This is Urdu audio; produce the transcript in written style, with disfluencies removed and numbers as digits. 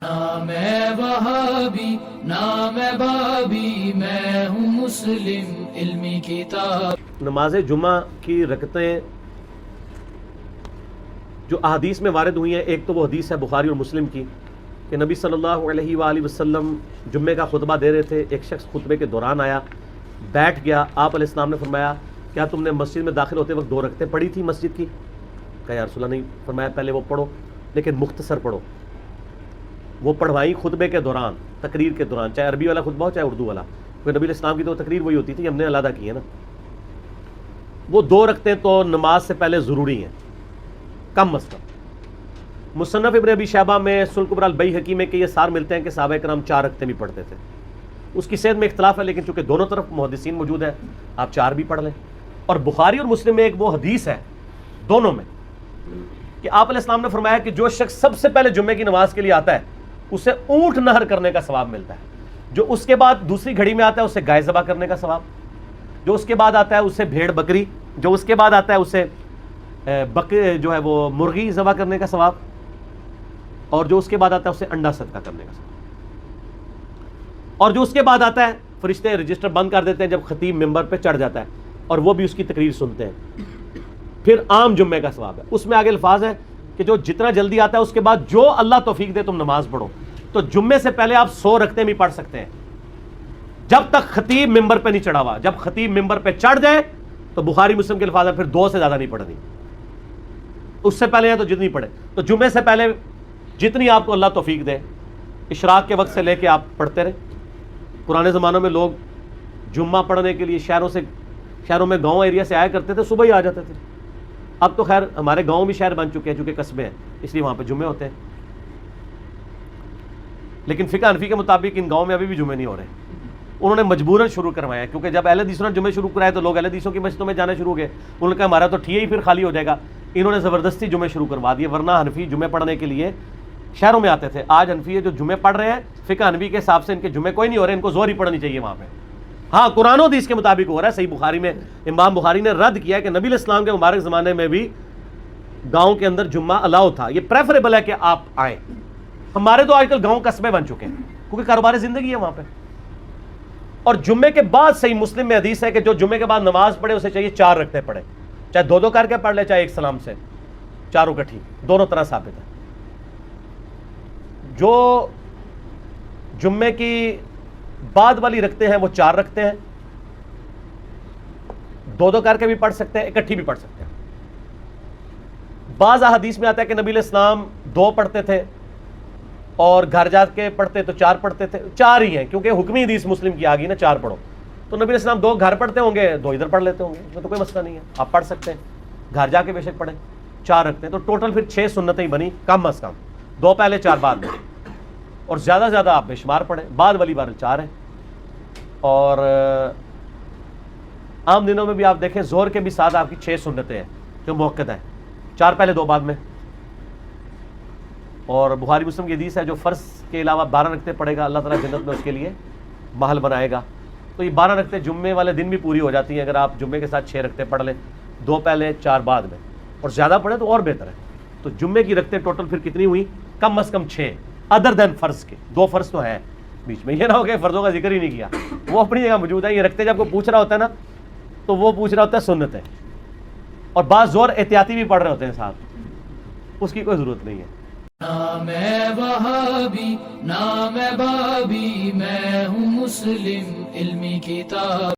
نام ہے وہابی نام ہے بابی میں ہوں مسلم علمی کتاب۔ نماز جمعہ کی رکعتیں جو احادیث میں وارد ہوئی ہیں، ایک تو وہ حدیث ہے بخاری اور مسلم کی کہ نبی صلی اللہ علیہ وآلہ وسلم جمعے کا خطبہ دے رہے تھے، ایک شخص خطبے کے دوران آیا، بیٹھ گیا، آپ علیہ السلام نے فرمایا کیا تم نے مسجد میں داخل ہوتے وقت 2 رکعتیں پڑھی تھی مسجد کی؟ کہا یا رسول اللہ نہیں۔ فرمایا پہلے وہ پڑھو لیکن مختصر پڑھو۔ وہ پڑھوائی خطبے کے دوران، تقریر کے دوران، چاہے عربی والا خطبہ ہو چاہے اردو والا، کیونکہ نبی علیہ السلام کی تو تقریر وہی ہوتی تھی، ہم نے علیحدہ کی ہے نا۔ وہ 2 رکعتیں تو نماز سے پہلے ضروری ہیں کم از کم۔ مصنف ابن ابی شیبہ میں سنن کبری البیہقی میں کہ یہ سار ملتے ہیں کہ صحابہ کرام 4 رکعتیں بھی پڑھتے تھے۔ اس کی صحت میں اختلاف ہے، لیکن چونکہ دونوں طرف محدثین موجود ہیں، آپ 4 بھی پڑھ لیں۔ اور بخاری اور مسلم میں ایک وہ حدیث ہے دونوں میں کہ آپ علیہ السلام نے فرمایا کہ جو شخص سب سے پہلے جمعے کی نماز کے لیے آتا ہے اسے اونٹ نہر کرنے کا ثواب ملتا ہے، جو اس کے بعد دوسری گھڑی میں آتا ہے اسے گائے ذبح کرنے کا ثواب، جو اس کے بعد آتا ہے اسے بھیڑ بکری، جو اس کے بعد آتا ہے اسے جو ہے وہ مرغی ذبح کرنے کا ثواب، اور جو اس کے بعد آتا ہے اسے انڈا صدقہ کرنے کا ثواب، اور جو اس کے بعد آتا ہے فرشتے رجسٹر بند کر دیتے ہیں جب خطیب ممبر پہ چڑھ جاتا ہے اور وہ بھی اس کی تقریر سنتے ہیں، پھر عام جمعے کا ثواب ہے۔ اس میں آگے الفاظ ہے کہ جو جتنا جلدی آتا ہے اس کے بعد جو اللہ توفیق دے تم نماز پڑھو، تو جمعے سے پہلے آپ 100 رکعتیں بھی پڑھ سکتے ہیں جب تک خطیب ممبر پہ نہیں چڑھا ہوا۔ جب خطیب ممبر پہ چڑھ جائے تو بخاری مسلم کے الفاظ ہے پھر 2 سے زیادہ نہیں پڑھنی، اس سے پہلے ہے تو جتنی پڑھے۔ تو جمعے سے پہلے جتنی آپ کو اللہ توفیق دے، اشراق کے وقت سے لے کے آپ پڑھتے رہے۔ پرانے زمانوں میں لوگ جمعہ پڑھنے کے لیے شہروں میں گاؤں ایریا سے آیا کرتے تھے، صبح ہی آ جاتے تھے۔ اب تو خیر ہمارے گاؤں بھی شہر بن چکے ہیں چونکہ قصبے ہیں، اس لیے وہاں پہ جمعے ہوتے ہیں، لیکن فقہ حنفی کے مطابق ان گاؤں میں ابھی بھی جمعے نہیں ہو رہے۔ انہوں نے مجبوراً شروع کروایا، کیونکہ جب اہل حدیثوں نے جمعے شروع کرائے تو لوگ اہل حدیثوں کی مسجدوں میں جانا شروع ہو گئے۔ انہوں نے کہا ہمارا تو ٹھیے ہی پھر خالی ہو جائے گا، انہوں نے زبردستی جمعے شروع کروا دیے، ورنہ حنفی جمعے پڑھنے کے لیے شہروں میں آتے تھے۔ آج حنفی جو جمعے پڑھ رہے ہیں فقہ حنفی کے حساب سے ان کے جمعے کوئی نہیں ہو رہے، ان کو زور ہی پڑھنی چاہیے وہاں پہ۔ ہاں قرآن و حدیث کے مطابق ہو رہا ہے۔ صحیح بخاری میں امام بخاری نے رد کیا کہ نبی علیہ السلام کے مبارک زمانے میں بھی گاؤں کے اندر جمعہ الاؤ تھا، یہ پریفریبل ہے کہ آپ آئیں۔ ہمارے تو آج کل گاؤں قصبے بن چکے ہیں کیونکہ کاروبار زندگی ہے وہاں پہ۔ اور جمعے کے بعد صحیح مسلم میں حدیث ہے کہ جو جمعے کے بعد نماز پڑھے اسے چاہیے 4 رکعتیں پڑھے، چاہے 2 کر کے پڑھ لے چاہے ایک سلام سے، چاروں کٹھی، دونوں طرح ثابت ہے۔ جو جمعے کی بعد والی رکھتے ہیں وہ 4 رکھتے ہیں، 2 کر کے بھی پڑھ سکتے ہیں، اکٹھی بھی پڑھ سکتے ہیں۔ بعض احادیث میں آتا ہے کہ نبی علیہ السلام 2 پڑھتے تھے اور گھر جا کے پڑھتے تو 4 پڑھتے تھے، 4 ہی ہیں کیونکہ حکمی حدیث مسلم کی آ گئی نا 4 پڑھو، تو نبی علیہ السلام 2 گھر پڑھتے ہوں گے، 2 ادھر پڑھ لیتے ہوں گے، اس میں تو کوئی مسئلہ نہیں ہے، آپ پڑھ سکتے ہیں، گھر جا کے بے شک پڑھیں، 4 رکھتے ہیں، تو ٹوٹل پھر 6 سنتیں ہی بنی کم از کم، 2 پہلے 4 بعد میں، اور زیادہ سے زیادہ آپ بے شمار پڑھیں، بعد والی بار 4 ہے۔ اور عام دنوں میں بھی آپ دیکھیں ظہر کے بھی ساتھ آپ کی 6 سنتیں ہیں جو موقع ہیں، 4 پہلے 2 بعد میں۔ اور بخاری مسلم کی حدیث ہے جو فرض کے علاوہ 12 رکعتیں پڑھے گا اللہ تعالیٰ جنت میں اس کے لیے محل بنائے گا۔ تو یہ 12 رکعتیں جمعے والے دن بھی پوری ہو جاتی ہیں اگر آپ جمعے کے ساتھ 6 رکعتیں پڑھ لیں، 2 پہلے 4 بعد میں، اور زیادہ پڑھیں تو اور بہتر ہے۔ تو جمعے کی رکعتیں ٹوٹل پھر کتنی ہوئی؟ کم از کم 6، ادر دین فرض کے، 2 فرض تو ہیں بیچ میں، یہ نہ ہو کہ فرضوں کا ذکر ہی نہیں کیا، وہ اپنی جگہ موجود ہے۔ یہ رکھتے جب کوئی پوچھ رہا ہوتا ہے نا تو وہ پوچھ رہا ہوتا ہے سنتیں، اور بعض زور احتیاطی بھی پڑھ رہے ہوتے ہیں ساتھ، اس کی کوئی ضرورت نہیں ہے۔ نام ہے وہابی نام ہے بابی میں ہوں مسلم علمی کتاب۔